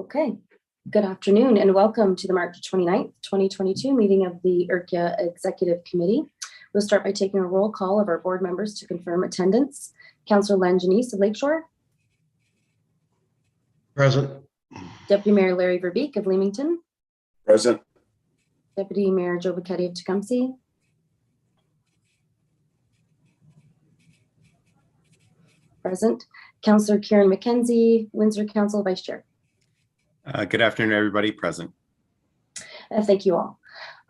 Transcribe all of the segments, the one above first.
Okay, good afternoon and welcome to the March 29th, 2022 meeting of the ERCA Executive Committee. We'll start by taking a roll call of our board members to confirm attendance. Councillor Len Janice of Lakeshore. Present. Deputy Mayor Larry Verbeek of Leamington. Present. Deputy Mayor Joe Bacchetti of Tecumseh. Present. Councillor Kieran McKenzie, Windsor Council Vice Chair. Good afternoon, everybody. Present. Thank you all.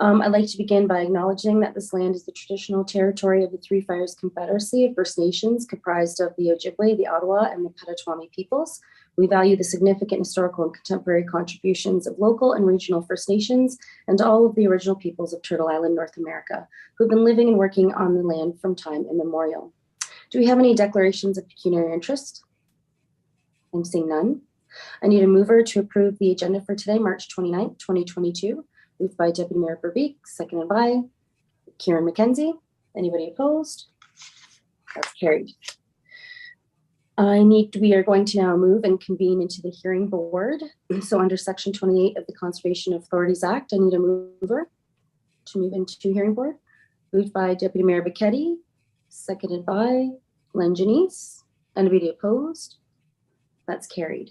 I'd like to begin by acknowledging that this land is the traditional territory of the Three Fires Confederacy of First Nations, comprised of the Ojibwe, the Ottawa, and the Potawatomi peoples. We value the significant historical and contemporary contributions of local and regional First Nations and all of the original peoples of Turtle Island, North America, who've been living and working on the land from time immemorial. Do we have any declarations of pecuniary interest? I'm seeing none. I need a mover to approve the agenda for today, March 29th, 2022. Moved by Deputy Mayor Verbeek, seconded by Kieran McKenzie. Anybody opposed? That's carried. We are going to now move and convene into the hearing board. So under Section 28 of the Conservation Authorities Act, I need a mover to move into hearing board. Moved by Deputy Mayor Bacchetti, seconded by Len Janice. Anybody opposed? That's carried.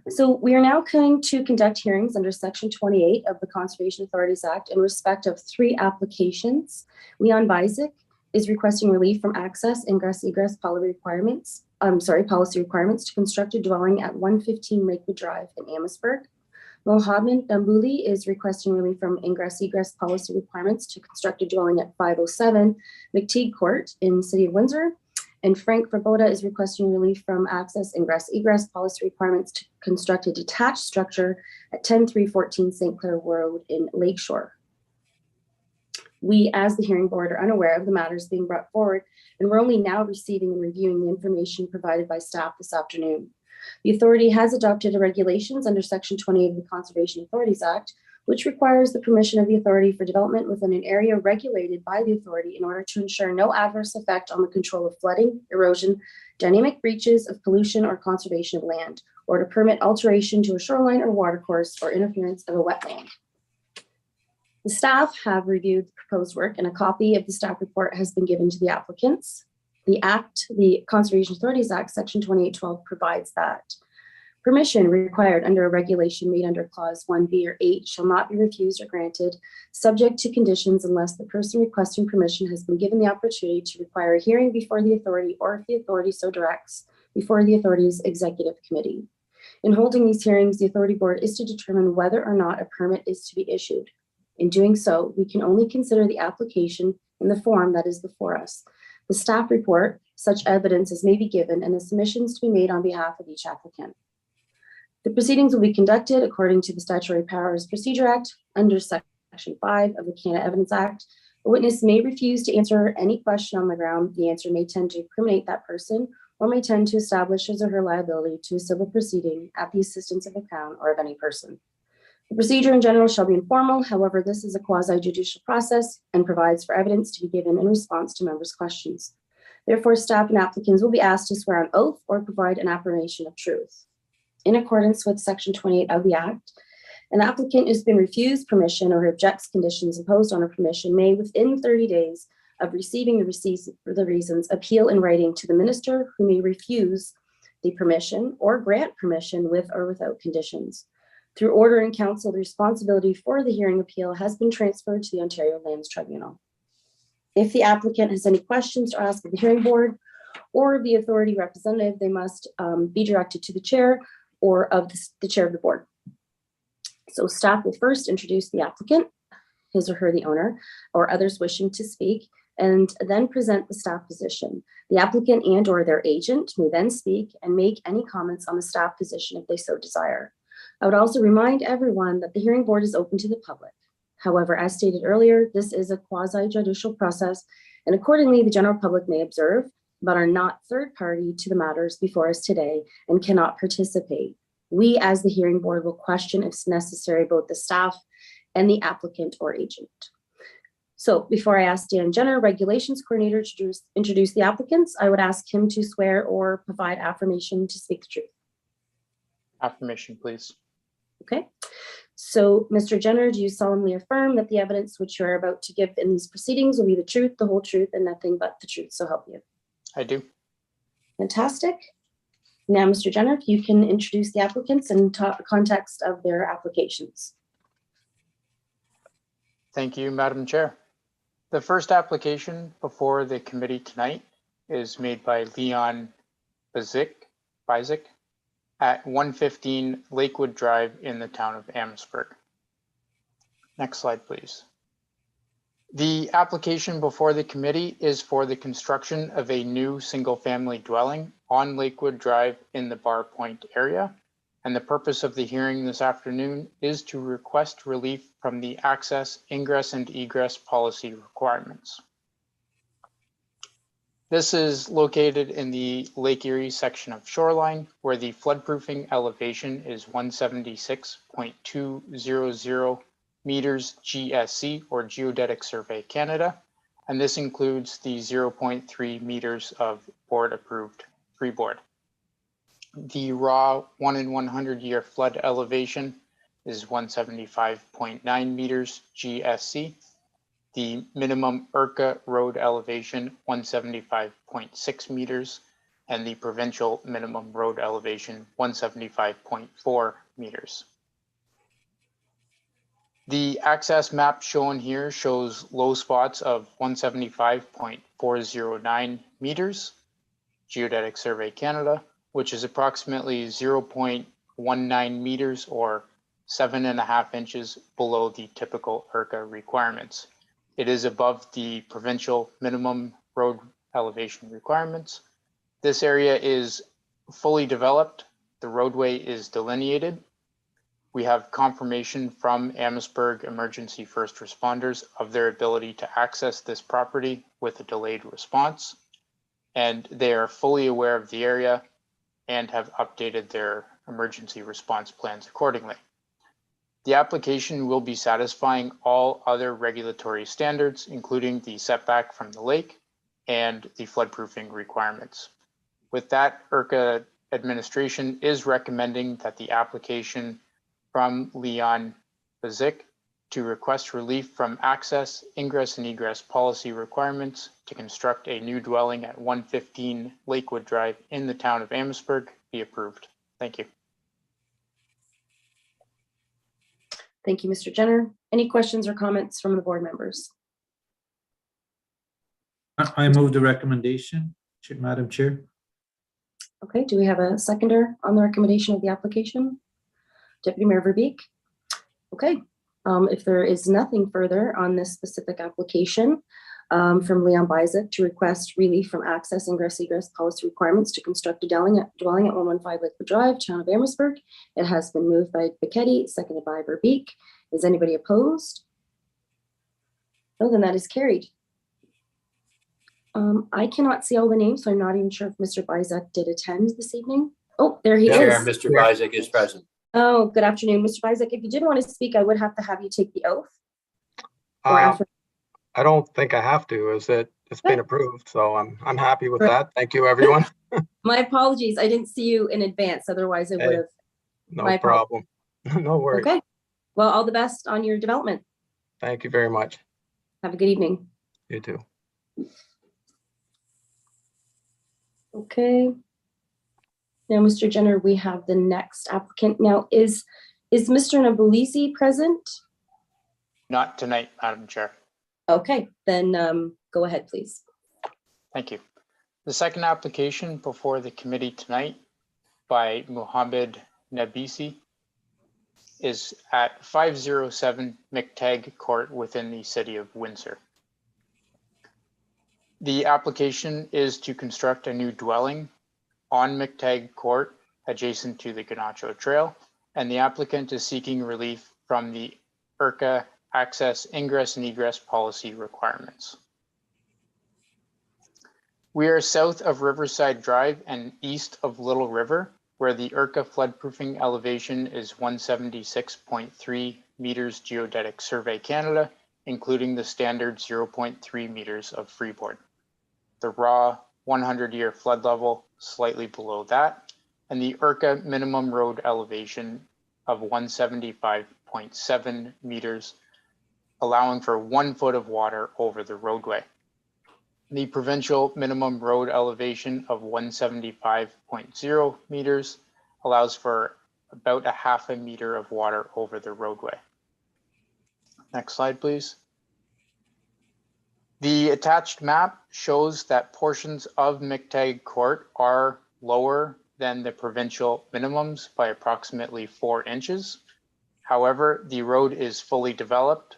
So we are now going to conduct hearings under Section 28 of the Conservation Authorities Act in respect of three applications. Leon Bizik is requesting relief from access, ingress, egress policy requirements to construct a dwelling at 115 Lakewood Drive in Amherstburg. Mohammed Dambouli is requesting relief from ingress, egress policy requirements to construct a dwelling at 507 McTeague Court in the City of Windsor. And Frank Verboda is requesting relief from access, ingress, egress policy requirements to construct a detached structure at 10314 St. Clair Road in Lakeshore. We, as the hearing board, are unaware of the matters being brought forward, and we're only now receiving and reviewing the information provided by staff this afternoon. The authority has adopted regulations under Section 28 of the Conservation Authorities Act, which requires the permission of the authority for development within an area regulated by the authority in order to ensure no adverse effect on the control of flooding, erosion, dynamic breaches of pollution or conservation of land, or to permit alteration to a shoreline or watercourse or interference of a wetland. The staff have reviewed the proposed work, and a copy of the staff report has been given to the applicants. The Conservation Authorities Act, Section 2812 provides that permission required under a regulation made under Clause 1B or 8 shall not be refused or granted, subject to conditions unless the person requesting permission has been given the opportunity to require a hearing before the authority, or if the authority so directs, before the authority's executive committee. In holding these hearings, the authority board is to determine whether or not a permit is to be issued. In doing so, we can only consider the application in the form that is before us. The staff report, such evidence as may be given, and the submissions to be made on behalf of each applicant. The proceedings will be conducted according to the Statutory Powers Procedure Act under Section 5 of the Canada Evidence Act. A witness may refuse to answer any question on the ground the answer may tend to incriminate that person or may tend to establish his or her liability to a civil proceeding at the assistance of the Crown or of any person. The procedure in general shall be informal. However, this is a quasi-judicial process and provides for evidence to be given in response to members' questions. Therefore, staff and applicants will be asked to swear on oath or provide an affirmation of truth. In accordance with Section 28 of the Act, an applicant who's been refused permission or objects conditions imposed on a permission may, within 30 days of receiving the reasons, appeal in writing to the minister, who may refuse the permission or grant permission with or without conditions. Through order in council, the responsibility for the hearing appeal has been transferred to the Ontario Lands Tribunal. If the applicant has any questions to ask of the hearing board or the authority representative, they must be directed to the chair or of the chair of the board. So staff will first introduce the applicant, his or her the owner, or others wishing to speak, and then present the staff position. The applicant and or their agent may then speak and make any comments on the staff position if they so desire. I would also remind everyone that the hearing board is open to the public. However, as stated earlier, this is a quasi-judicial process, and accordingly, the general public may observe, but are not third party to the matters before us today and cannot participate. We, as the hearing board, will question, if necessary, both the staff and the applicant or agent. So before I ask Dan Jenner, Regulations Coordinator, to introduce the applicants, I would ask him to swear or provide affirmation to speak the truth. Affirmation, please. Okay. So, Mr. Jenner, do you solemnly affirm that the evidence which you are about to give in these proceedings will be the truth, the whole truth, and nothing but the truth? So help you. I do. Fantastic. Now, Mr. Jenner, if you can introduce the applicants and context of their applications. Thank you, Madam Chair. The first application before the committee tonight is made by Leon Bizik at 115 Lakewood Drive in the town of Amherstburg. Next slide, please. The application before the committee is for the construction of a new single-family dwelling on Lakewood Drive in the Bar Point area. And the purpose of the hearing this afternoon is to request relief from the access, ingress, and egress policy requirements. This is located in the Lake Erie section of shoreline, where the floodproofing elevation is 176.200 meters GSC, or Geodetic Survey Canada, and this includes the 0.3 meters of board-approved freeboard. The raw 1 in 100 year flood elevation is 175.9 meters GSC. The minimum ERCA road elevation 175.6 meters, and the provincial minimum road elevation 175.4 meters. The access map shown here shows low spots of 175.409 meters, Geodetic Survey Canada, which is approximately 0.19 meters or 7.5 inches below the typical ERCA requirements. It is above the provincial minimum road elevation requirements. This area is fully developed. The roadway is delineated. We have confirmation from Amherstburg Emergency First Responders of their ability to access this property with a delayed response. And they are fully aware of the area and have updated their emergency response plans accordingly. The application will be satisfying all other regulatory standards, including the setback from the lake and the floodproofing requirements. With that, ERCA administration is recommending that the application from Leon Bizik to request relief from access, ingress, and egress policy requirements to construct a new dwelling at 115 Lakewood Drive in the town of Amherstburg be approved. Thank you. Thank you, Mr. Jenner. Any questions or comments from the board members? I move the recommendation, Madam Chair. Okay, do we have a seconder on the recommendation of the application? Deputy Mayor Verbeek? Okay, if there is nothing further on this specific application from Leon Bizik to request relief from access, ingress, egress policy requirements to construct a dwelling at 115 Lakewood Drive, town of Amherstburg. It has been moved by Bichetti, seconded by Verbeek. Is anybody opposed? No, then that is carried. I cannot see all the names, so I'm not even sure if Mr. Bizik did attend this evening. Oh, there he Chair, is. Mr. Bizik is present. Oh, good afternoon, Mr. Bizik. If you did want to speak, I would have to have you take the oath. Or after. I don't think I have to, as it's been approved, so I'm happy with that. Thank you, everyone. My apologies. I didn't see you in advance. Otherwise, I would have. No problem. No worries. Okay. Well, all the best on your development. Thank you very much. Have a good evening. You too. Okay. Now, Mr. Jenner, we have the next applicant. Now, is Mr. Nabulisi present? Not tonight, Madam Chair. Okay, then go ahead, please. Thank you. The second application before the committee tonight by Mohammed Nabisi is at 507 McTagg Court within the city of Windsor. The application is to construct a new dwelling on McTagg Court adjacent to the Ganacho Trail, and the applicant is seeking relief from the ERCA access, ingress, and egress policy requirements. We are south of Riverside Drive and east of Little River, where the ERCA floodproofing elevation is 176.3 meters Geodetic Survey Canada, including the standard 0.3 meters of freeboard. The raw 100-year flood level slightly below that, and the ERCA minimum road elevation of 175.7 meters, allowing for 1 foot of water over the roadway. The provincial minimum road elevation of 175.0 meters allows for about 0.5 meter of water over the roadway. Next slide, please. The attached map shows that portions of McTagg Court are lower than the provincial minimums by approximately 4 inches. However, the road is fully developed,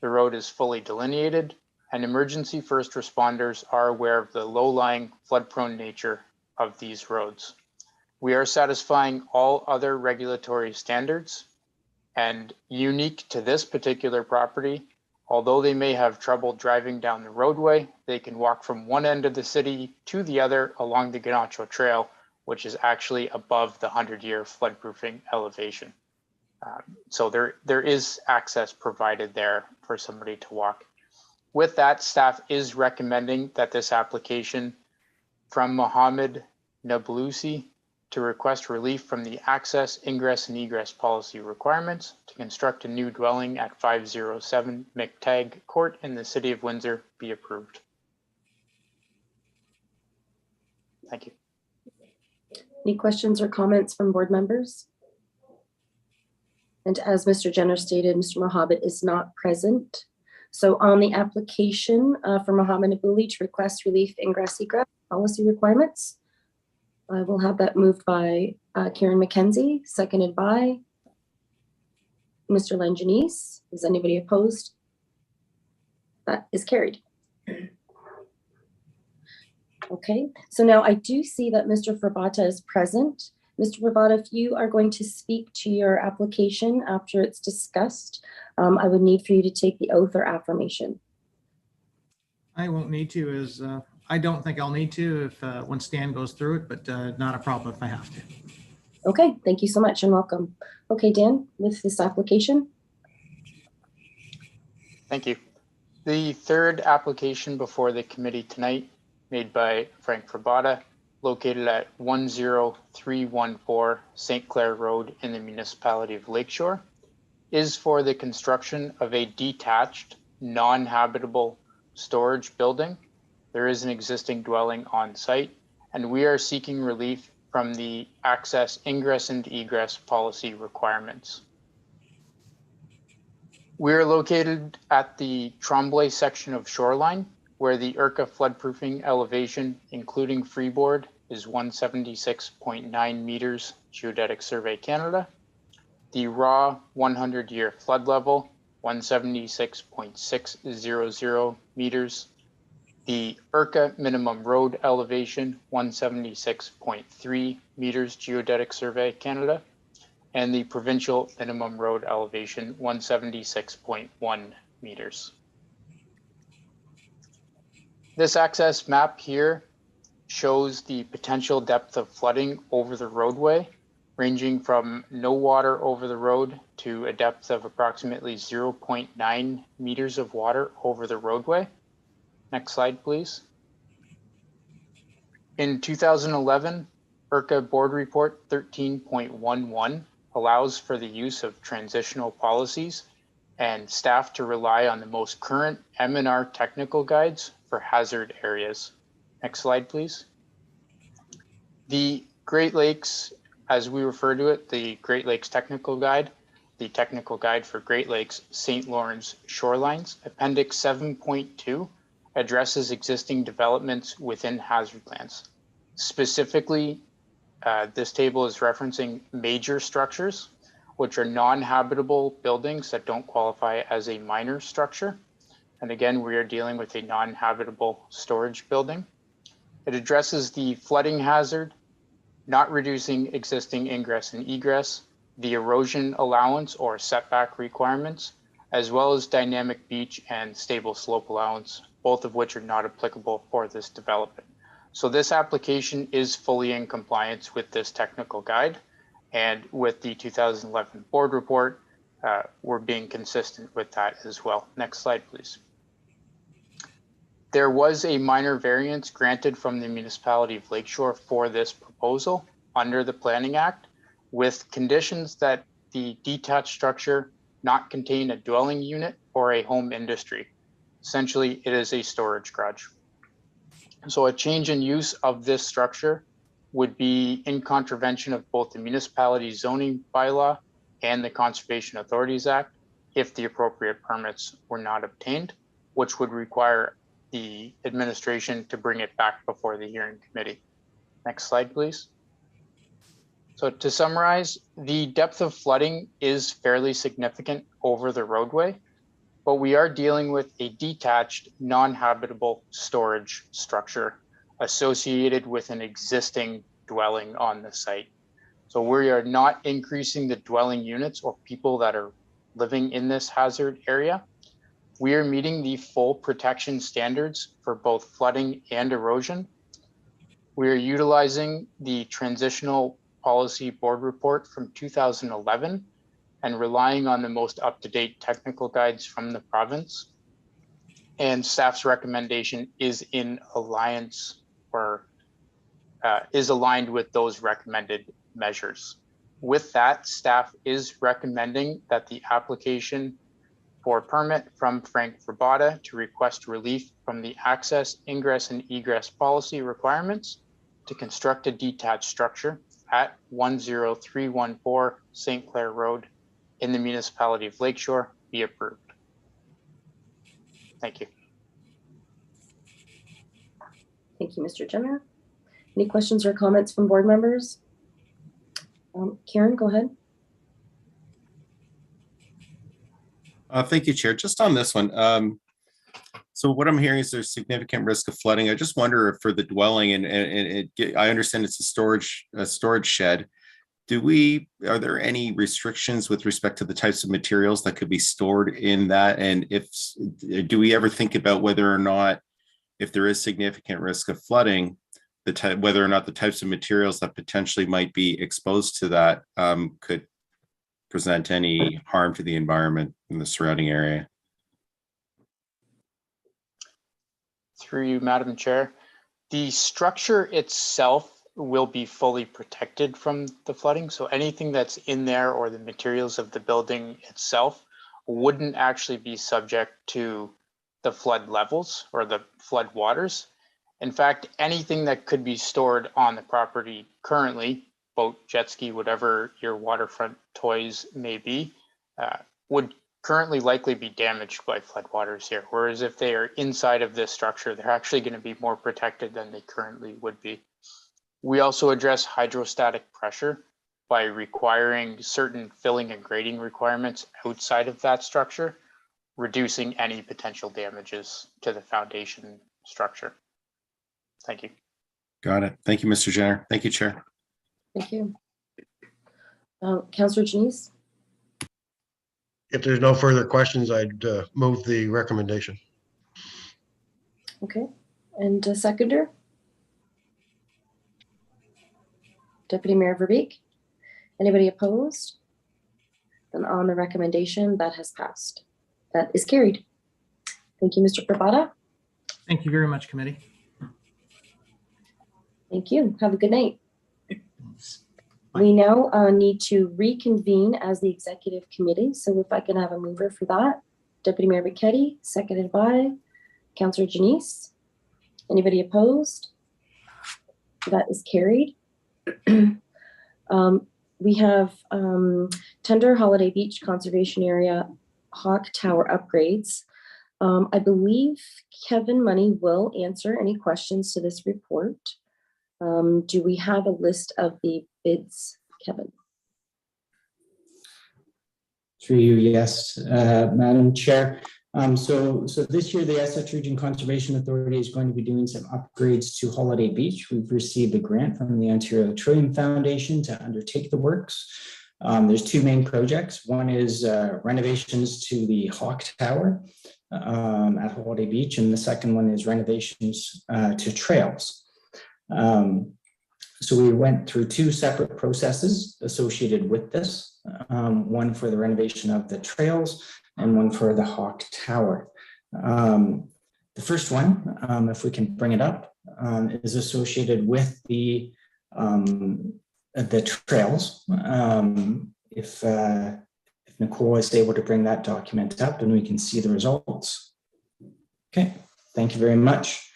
the road is fully delineated, and emergency first responders are aware of the low-lying, flood-prone nature of these roads. We are satisfying all other regulatory standards, and unique to this particular property, although they may have trouble driving down the roadway, they can walk from one end of the city to the other along the Ganacho Trail, which is actually above the 100-year floodproofing elevation. So there is access provided there for somebody to walk. With that, staff is recommending that this application from Mohammed Nablusi to request relief from the access, ingress, and egress policy requirements to construct a new dwelling at 507 McTagg Court in the City of Windsor be approved. Thank you. Any questions or comments from board members? And as Mr. Jenner stated, Mr. Mohabit is not present. So on the application for Mohammed Nabuli to request relief ingress egress policy requirements, I will have that moved by Karen McKenzie, seconded by Mr. Lanjanese. Is anybody opposed? That is carried. Okay, so now I do see that Mr. Frabata is present. Mr. Frabata, if you are going to speak to your application after it's discussed, I would need for you to take the oath or affirmation. I won't need to, as I don't think I'll need to if when Stan goes through it, but not a problem if I have to. Okay, thank you so much and welcome. Okay, Dan, with this application. Thank you. The third application before the committee tonight, made by Frank Frabata, located at 10314 St. Clair Road in the municipality of Lakeshore, is for the construction of a detached, non-habitable storage building. There is an existing dwelling on site, and we are seeking relief from the access, ingress, and egress policy requirements. We are located at the Tremblay section of shoreline, where the ERCA floodproofing elevation, including freeboard, is 176.9 meters, Geodetic Survey Canada. The raw 100-year flood level, 176.600 meters. The ERCA minimum road elevation, 176.3 meters, Geodetic Survey Canada. And the provincial minimum road elevation, 176.1 meters. This access map here shows the potential depth of flooding over the roadway, ranging from no water over the road to a depth of approximately 0.9 meters of water over the roadway. Next slide, please. In 2011, ERCA Board Report 13.11 allows for the use of transitional policies and staff to rely on the most current M&R technical guides for hazard areas. Next slide, please. The Great Lakes, as we refer to it, the Great Lakes Technical Guide, the Technical Guide for Great Lakes St. Lawrence Shorelines, Appendix 7.2 addresses existing developments within hazard lands. Specifically, this table is referencing major structures, which are non-habitable buildings that don't qualify as a minor structure. And again, we are dealing with a non-habitable storage building. It addresses the flooding hazard, not reducing existing ingress and egress, the erosion allowance or setback requirements, as well as dynamic beach and stable slope allowance, both of which are not applicable for this development. So this application is fully in compliance with this technical guide, and with the 2011 board report, we're being consistent with that as well. Next slide, please. There was a minor variance granted from the municipality of Lakeshore for this proposal, under the Planning Act with conditions that the detached structure not contain a dwelling unit or a home industry. Essentially, it is a storage garage. So a change in use of this structure would be in contravention of both the municipality zoning bylaw and the Conservation Authorities Act if the appropriate permits were not obtained, which would require the administration to bring it back before the hearing committee. Next slide, please. So to summarize, the depth of flooding is fairly significant over the roadway, but we are dealing with a detached, non-habitable storage structure associated with an existing dwelling on the site. So we are not increasing the dwelling units or people that are living in this hazard area. We are meeting the full protection standards for both flooding and erosion. We are utilizing the Transitional Policy Board report from 2011 and relying on the most up-to-date technical guides from the province. And staff's recommendation is in alliance or is aligned with those recommended measures. With that, staff is recommending that the application for permit from Frank Verbata to request relief from the access, ingress, and egress policy requirements to construct a detached structure at 10314 St. Clair Road in the municipality of Lakeshore be approved. Thank you. Thank you, Mr. Jenner. Any questions or comments from board members? Karen, go ahead. Thank you, Chair. Just on this one. So what I'm hearing is there's significant risk of flooding. I just wonder if for the dwelling I understand it's a storage shed. Are there any restrictions with respect to the types of materials that could be stored in that? And do we ever think about whether or not, if there is significant risk of flooding, whether or not the types of materials that potentially might be exposed to that could present any harm to the environment in the surrounding area? Through you, Madam Chair. The structure itself will be fully protected from the flooding. So anything that's in there or the materials of the building itself wouldn't actually be subject to the flood levels or the flood waters. In fact, anything that could be stored on the property currently, boat, jet ski, whatever your waterfront toys may be, would currently likely be damaged by floodwaters here. Whereas if they are inside of this structure, they're actually going to be more protected than they currently would be. We also address hydrostatic pressure by requiring certain filling and grading requirements outside of that structure, reducing any potential damages to the foundation structure. Thank you. Got it. Thank you, Mr. Jenner. Thank you, Chair. Thank you. Councillor Janice? If there's no further questions, I'd move the recommendation. Okay. And seconder? Deputy Mayor Verbeek? Anybody opposed? Then on the recommendation, that has passed. That is carried. Thank you, Mr. Verbata. Thank you very much, committee. Thank you. Have a good night. We now need to reconvene as the executive committee. So if I can have a mover for that. Deputy Mayor Bichetti, seconded by Councillor Janice. Anybody opposed? That is carried. We have Tender Holiday Beach Conservation Area Hawk Tower upgrades. I believe Kevin Money will answer any questions to this report. Do we have a list of the bids, Kevin? Through you, yes, Madam Chair. So this year, the Essex Region Conservation Authority is going to be doing some upgrades to Holiday Beach. We've received a grant from the Ontario Trillium Foundation to undertake the works. There's two main projects. One is renovations to the Hawk Tower at Holiday Beach, and the second one is renovations to trails. So we went through two separate processes associated with this, one for the renovation of the trails and one for the Hawk Tower. The first one, if we can bring it up, is associated with the the trails. If Nicole is able to bring that document up and we can see the results. Okay, thank you very much.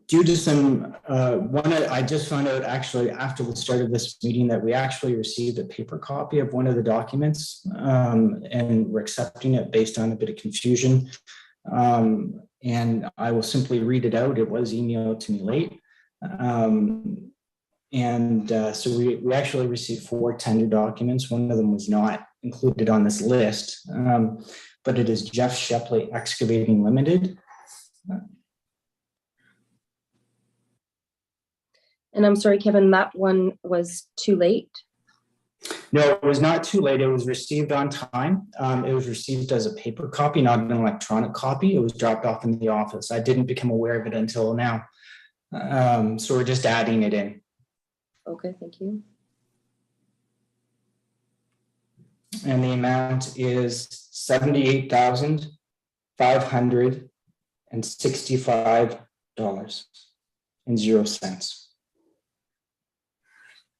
Due to some, I just found out actually after the start of this meeting that we actually received a paper copy of one of the documents, and we're accepting it based on a bit of confusion. And I will simply read it out. It was emailed to me late. So we actually received 4 tender documents. One of them was not included on this list, but it is Jeff Shepley Excavating Limited. And I'm sorry, Kevin, that one was too late. No, it was not too late. It was received on time. It was received as a paper copy, not an electronic copy. It was dropped off in the office. I didn't become aware of it until now. So we're just adding it in. Okay, thank you. And the amount is $78,565.00.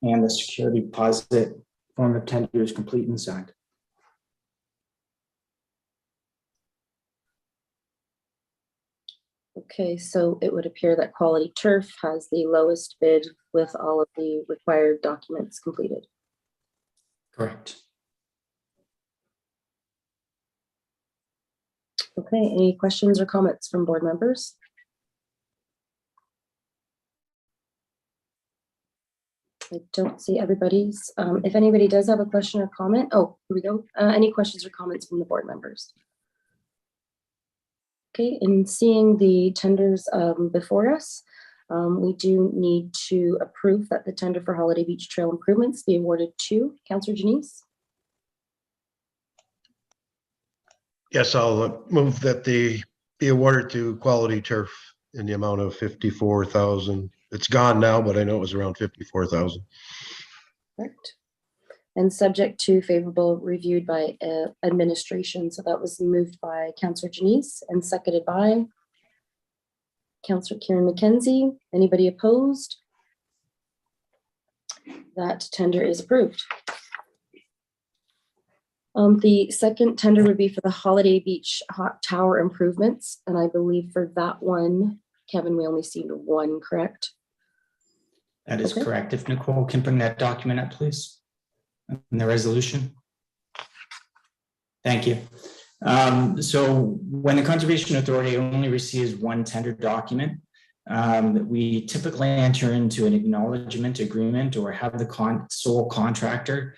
And the security deposit form of tender is complete and signed. Okay, so it would appear that Quality Turf has the lowest bid with all of the required documents completed. Correct. Okay, any questions or comments from board members? I don't see everybody's. If anybody does have a question or comment, oh, here we go. Any questions or comments from the board members? Okay, in seeing the tenders before us, we do need to approve that the tender for Holiday Beach Trail improvements be awarded to Councillor Janice. Yes, I'll move that they be awarded to Quality Turf in the amount of 54,000. It's gone now, but I know it was around 54,000. Correct. And subject to favorable reviewed by administration. So that was moved by Councillor Janice and seconded by Councillor Kieran McKenzie. Anybody opposed? That tender is approved. The second tender would be for the Holiday Beach Hot Tower improvements. And I believe for that one, Kevin, we only received one, correct? That is Okay. correct. If Nicole can bring that document up, please. And the resolution. Thank you. So when the Conservation Authority only receives one tender document, we typically enter into an acknowledgement agreement or have the sole contractor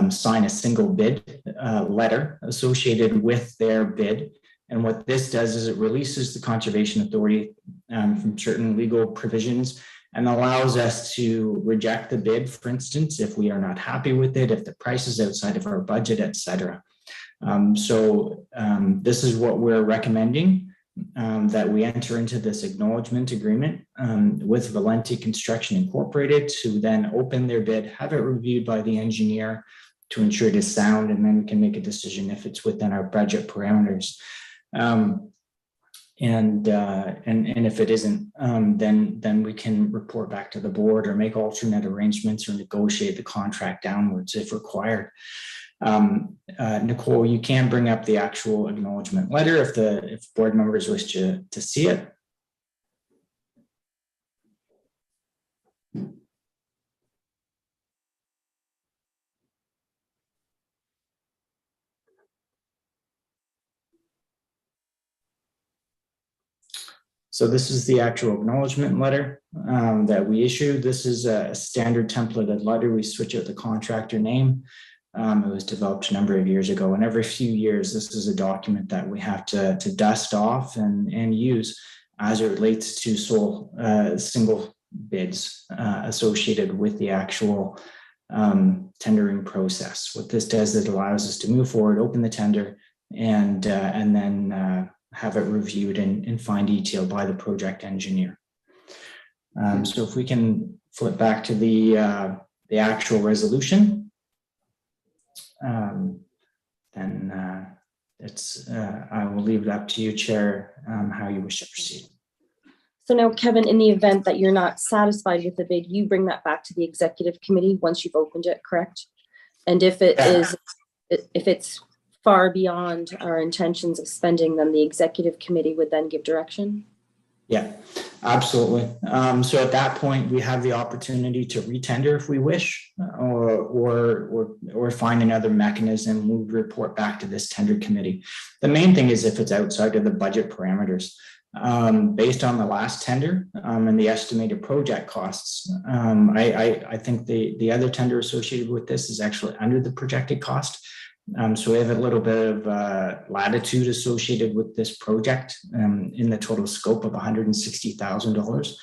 sign a single bid letter associated with their bid. And what this does is it releases the Conservation Authority from certain legal provisions and allows us to reject the bid, for instance, if we are not happy with it, if the price is outside of our budget, etc. This is what we're recommending, that we enter into this acknowledgement agreement with Valenti Construction Incorporated to then open their bid, have it reviewed by the engineer to ensure it is sound, and then we can make a decision if it's within our budget parameters. And if it isn't, then we can report back to the board or make alternate arrangements or negotiate the contract downwards if required. Nicole, you can bring up the actual acknowledgement letter if board members wish to see it. So this is the actual acknowledgement letter that we issued. This is a standard templated letter. We switch out the contractor name. It was developed a number of years ago, and every few years, this is a document that we have to dust off and use as it relates to single bids associated with the actual tendering process. What this does, it allows us to move forward, open the tender, and then have it reviewed in fine detail by the project engineer. So if we can flip back to the actual resolution. Then I will leave it up to you, Chair, how you wish to proceed. So now, Kevin, in the event that you're not satisfied with the bid, you bring that back to the executive committee once you've opened it, correct? And if it is, if it's far beyond our intentions of spending, then the executive committee would then give direction? Yeah, absolutely. So at that point, we have the opportunity to retender if we wish, or find another mechanism. We'll report back to this tender committee. The main thing is if it's outside of the budget parameters. Based on the last tender and the estimated project costs, I think the other tender associated with this is actually under the projected cost. So we have a little bit of latitude associated with this project in the total scope of $160,000,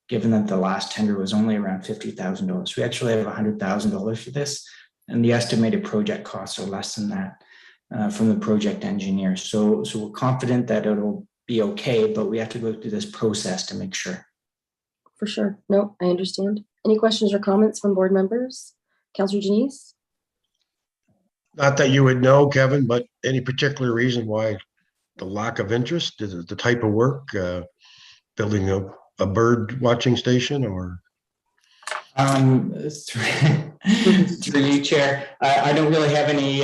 given that the last tender was only around $50,000. We actually have $100,000 for this, and the estimated project costs are less than that from the project engineer. So we're confident that it'll be okay, but we have to go through this process to make sure. For sure. No, I understand. Any questions or comments from board members? Councillor Janice? Not that you would know, Kevin, but any particular reason why the lack of interest? Is it the type of work, building a bird watching station, or? Through you, Chair, I don't really have any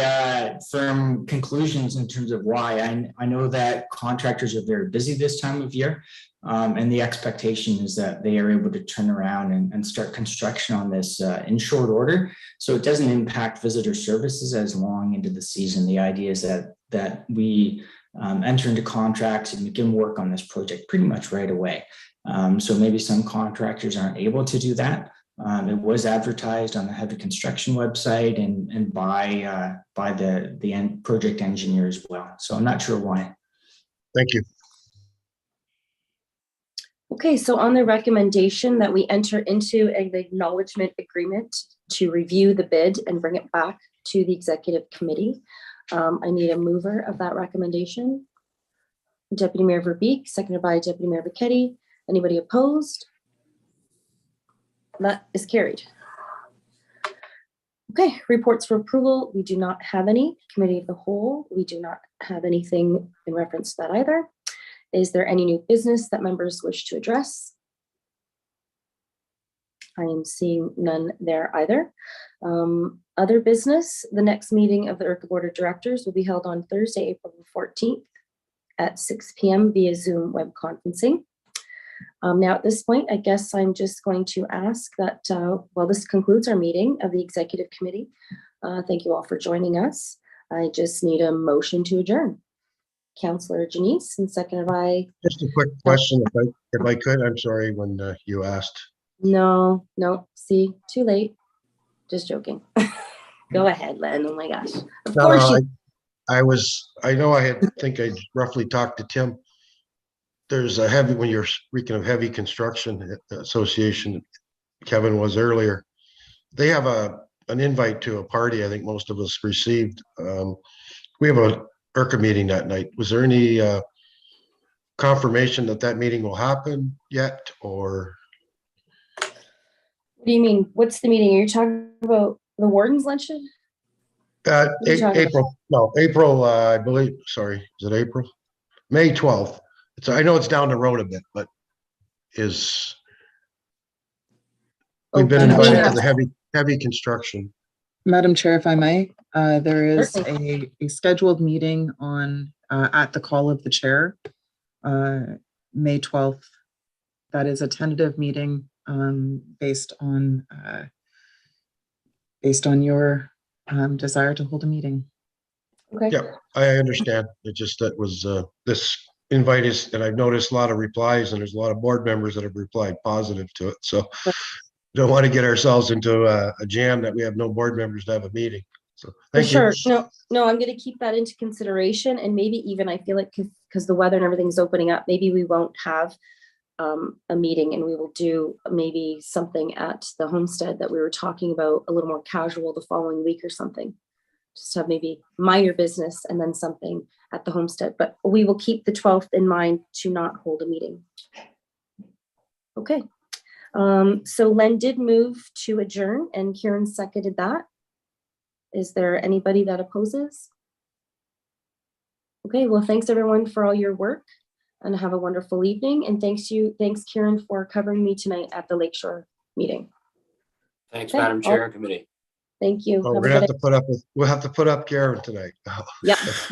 firm conclusions in terms of why. I know that contractors are very busy this time of year, and the expectation is that they are able to turn around and start construction on this in short order. So it doesn't impact visitor services as long into the season. The idea is that we enter into contracts and begin work on this project pretty much right away. So maybe some contractors aren't able to do that. It was advertised on the heavy construction website and by the end project engineer as well. So I'm not sure why. Thank you. Okay, so on the recommendation that we enter into an acknowledgement agreement to review the bid and bring it back to the executive committee, I need a mover of that recommendation. Deputy Mayor Verbeek, seconded by Deputy Mayor Bichetti. Anybody opposed? That is carried. Okay, reports for approval. We do not have any. Committee of the whole, we do not have anything in reference to that either. Is there any new business that members wish to address? I am seeing none there either. Other business, the next meeting of the ERCA Board of Directors will be held on Thursday, April 14th at 6 p.m. via Zoom web conferencing. Now at this point, I guess I'm just going to ask that, well, this concludes our meeting of the Executive Committee. Thank you all for joining us. I just need a motion to adjourn. Councillor Janice, and seconded by... Just a quick question, if I could. I'm sorry when you asked. No, see, too late. Just joking. Go ahead, Len. Oh my gosh. Of course you... I know I think I roughly talked to Tim. There's a heavy, when you're speaking of heavy construction association, Kevin was earlier, they have an invite to a party I think most of us received. We have a ERCA meeting that night. Was there any confirmation that meeting will happen yet, or? What do you mean? What's the meeting? Are you talking about the warden's luncheon? April, I believe, sorry, is it April? May 12th. So I know it's down the road a bit, but we've been invited to the heavy construction. Madam Chair, if I may, there is a scheduled meeting on at the call of the chair, May 12th. That is a tentative meeting based on your desire to hold a meeting. Okay. Yeah, I understand. It just that was this invite is, and I've noticed a lot of replies, and there's a lot of board members that have replied positive to it. So don't want to get ourselves into a jam that we have no board members to have a meeting. So thank you. Sure. No, I'm going to keep that into consideration, and maybe even I feel like because the weather and everything's opening up, maybe we won't have a meeting, and we will do maybe something at the homestead that we were talking about, a little more casual the following week or something. Just have maybe minor business and then something at the homestead, but we will keep the 12th in mind to not hold a meeting. Okay. So Len did move to adjourn and Kieran seconded that. Is there anybody that opposes? Okay, well, thanks everyone for all your work. and have a wonderful evening. And thanks Kieran for covering me tonight at the Lakeshore meeting. Thanks, Okay, Madam Chair and committee. Thank you. Oh, Have we're a gonna good have to put up with, we'll have to put up Karen tonight. Yeah.